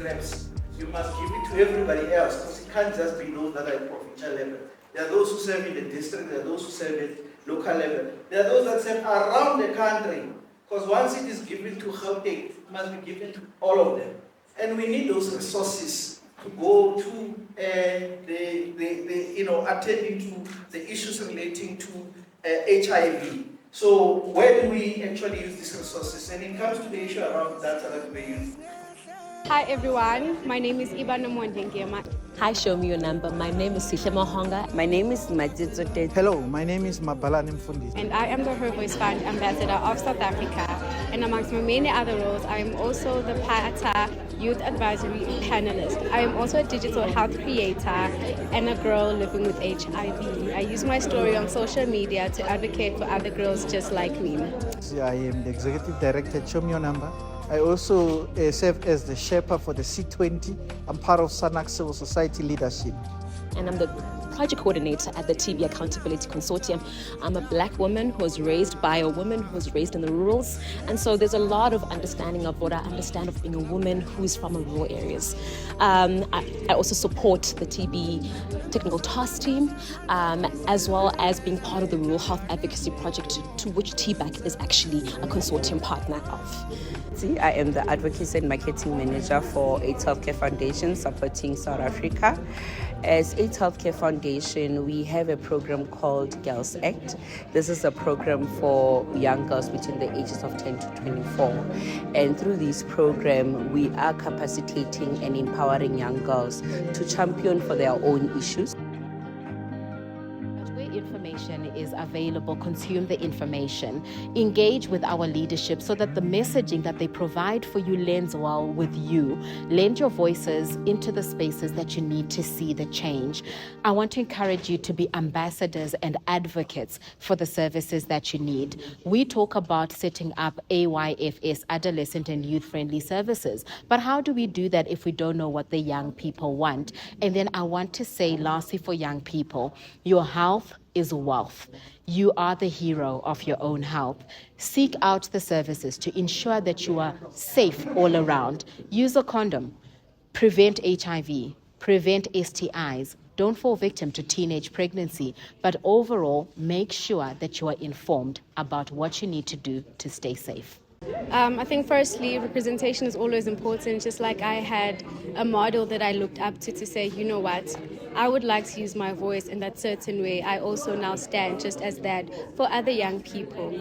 grabs. You must give it to everybody else, because it can't just be those that are at provincial level. There are those who serve in the district, there are those who serve at local level. There are those that serve around the country, because once it is given to Gauteng, it must be given to all of them. And we need those resources to go to attending to the issues relating to HIV. So where do we actually use these resources? And it comes to the issue around data that we use. Hi everyone, my name is Nomonde Ngema. Hi, show me your number. My name is Sihle Mahonga. My name is Ngaatendwe. Hello, my name is Mabalani Mfundi. And I am the Her Voice Fund Ambassador of South Africa. And amongst my many other roles, I am also the PATA Youth Advisory Panelist. I am also a digital health creator and a girl living with HIV. I use my story on social media to advocate for other girls just like me. I am the Executive Director at Show Me Your Number. I also serve as the Sherpa for the C20. I'm part of SANAC Civil Society Leadership. And I'm the project coordinator at the TB Accountability Consortium. I'm a black woman who was raised by a woman who was raised in the rurals. And so there's a lot of understanding of what I understand of being a woman who is from rural areas. I also support the TB Technical Task Team, as well as being part of the Rural Health Advocacy Project, to which TBAC is actually a consortium partner of. I am the Advocacy and Marketing Manager for AIDS Healthcare Foundation, supporting South Africa. As AIDS Healthcare Foundation, we have a program called Girls Act. This is a program for young girls between the ages of 10 to 24. And through this program, we are capacitating and empowering young girls to champion for their own issues. Information is available, consume the information, engage with our leadership so that the messaging that they provide for you lands well with you. Lend your voices into the spaces that you need to see the change. I want to encourage you to be ambassadors and advocates for the services that you need. We talk about setting up AYFS, adolescent and youth-friendly services, but how do we do that if we don't know what the young people want? And then I want to say, lastly, for young people, your health is wealth. You are the hero of your own health. Seek out the services to ensure that you are safe all around. Use a condom. Prevent HIV. Prevent STIs. Don't fall victim to teenage pregnancy. But overall, make sure that you are informed about what you need to do to stay safe. I think firstly, representation is always important. Just like I had a model that I looked up to say, you know what, I would like to use my voice in that certain way. I also now stand just as that for other young people.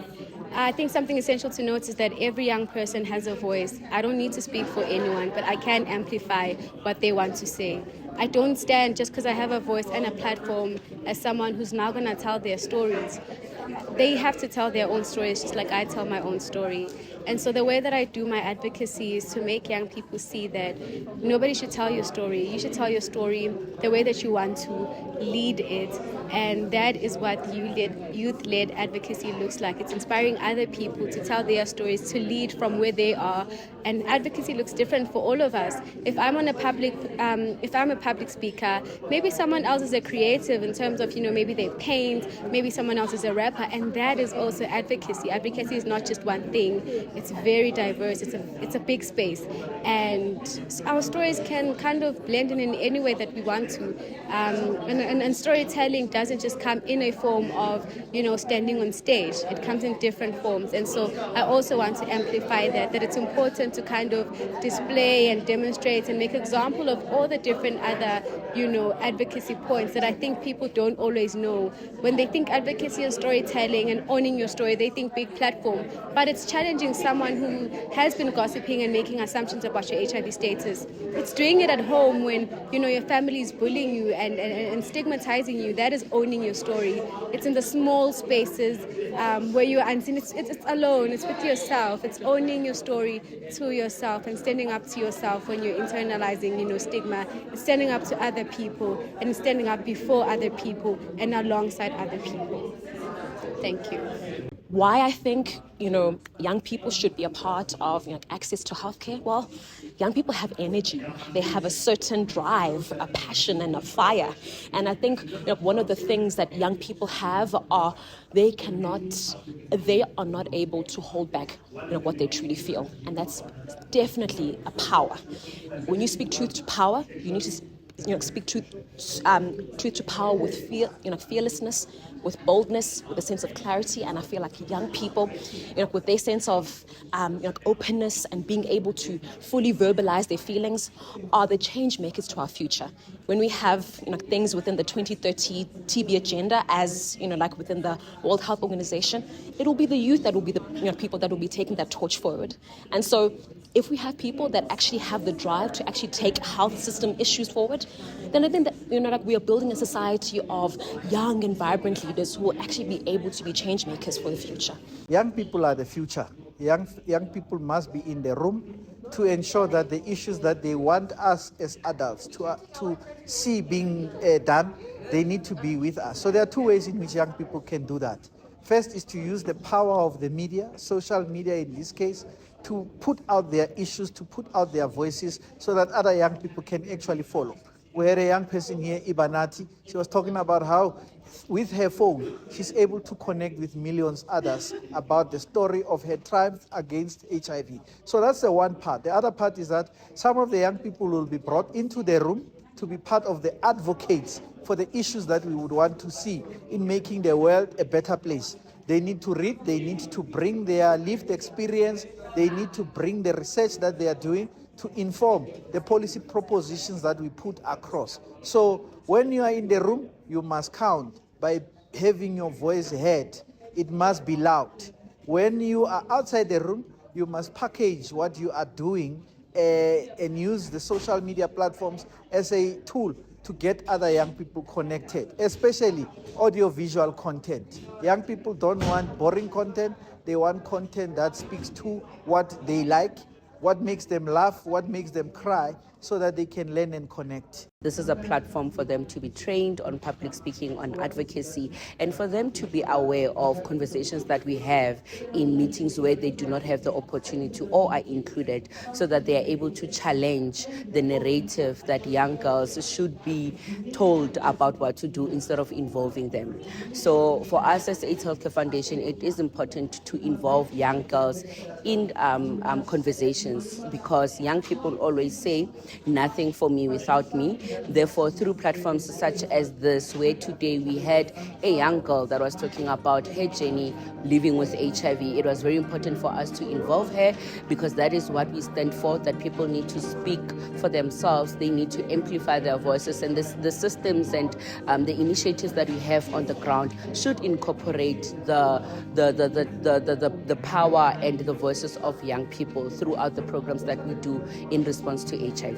I think something essential to note is that every young person has a voice. I don't need to speak for anyone, but I can amplify what they want to say. I don't stand just because I have a voice and a platform as someone who's now going to tell their stories. They have to tell their own stories just like I tell my own story. And so the way that I do my advocacy is to make young people see that nobody should tell your story. You should tell your story the way that you want to, lead it. And that is what youth-led advocacy looks like. It's inspiring other people to tell their stories, to lead from where they are. And advocacy looks different for all of us. If I'm a public speaker, maybe someone else is a creative in terms of, maybe they paint, maybe someone else is a rapper, and that is also advocacy. Advocacy is not just one thing. It's very diverse. It's a big space. And our stories can kind of blend in any way that we want to. And storytelling doesn't just come in a form of, standing on stage. It comes in different forms. And so I also want to amplify that it's important to kind of display and demonstrate and make an example of all the different other, advocacy points that I think people don't always know. When they think advocacy and storytelling and owning your story, they think big platform. But it's challenging someone who has been gossiping and making assumptions about your HIV status. It's doing it at home when, your family is bullying you and stigmatizing you. That is owning your story. It's in the small spaces where you're unseen. It's alone. It's with yourself. It's owning your story to yourself and standing up to yourself when you're internalizing, stigma. It's standing up to other people and standing up before other people and alongside other people. Thank you. Why I think, young people should be a part of access to healthcare? Well, young people have energy. They have a certain drive, a passion, and a fire. And I think one of the things that young people have are they are not able to hold back what they truly feel. And that's definitely a power. When you speak truth to power, you need to speak truth to power with fearlessness, with boldness, with a sense of clarity. And I feel like young people, with their sense of openness and being able to fully verbalize their feelings, are the change makers to our future. When we have things within the 2030 TB agenda, as like within the World Health Organization, it will be the youth that will be the people that will be taking that torch forward. And so, if we have people that actually have the drive to actually take health system issues forward, then I think that we are building a society of young and vibrant leaders who will actually be able to be change makers for the future. Young people are the future. Young people must be in the room to ensure that the issues that they want us as adults to see being done, they need to be with us. So there are two ways in which young people can do that. First is to use the power of the media, social media in this case, to put out their issues, to put out their voices so that other young people can actually follow. We had a young person here, Ibanati, she was talking about how with her phone, she's able to connect with millions others about the story of her triumph against HIV. So that's the one part. The other part is that some of the young people will be brought into the room to be part of the advocates for the issues that we would want to see in making the world a better place. They need to read, they need to bring their lived experience, they need to bring the research that they are doing to inform the policy propositions that we put across. So when you are in the room, you must count by having your voice heard. It must be loud. When you are outside the room, you must package what you are doing and use the social media platforms as a tool to get other young people connected, especially audiovisual content. Young people don't want boring content. They want content that speaks to what they like, what makes them laugh, what makes them cry, so that they can learn and connect. This is a platform for them to be trained on public speaking, on advocacy, and for them to be aware of conversations that we have in meetings where they do not have the opportunity to or are included, so that they are able to challenge the narrative that young girls should be told about what to do instead of involving them. So for us as the AIDS Healthcare Foundation, it is important to involve young girls in conversations, because young people always say, nothing for me without me. Therefore, through platforms such as this, where today we had a young girl that was talking about her journey living with HIV, it was very important for us to involve her, because that is what we stand for, that people need to speak for themselves. They need to amplify their voices, and the systems and the initiatives that we have on the ground should incorporate the power and the voices of young people throughout the programs that we do in response to HIV.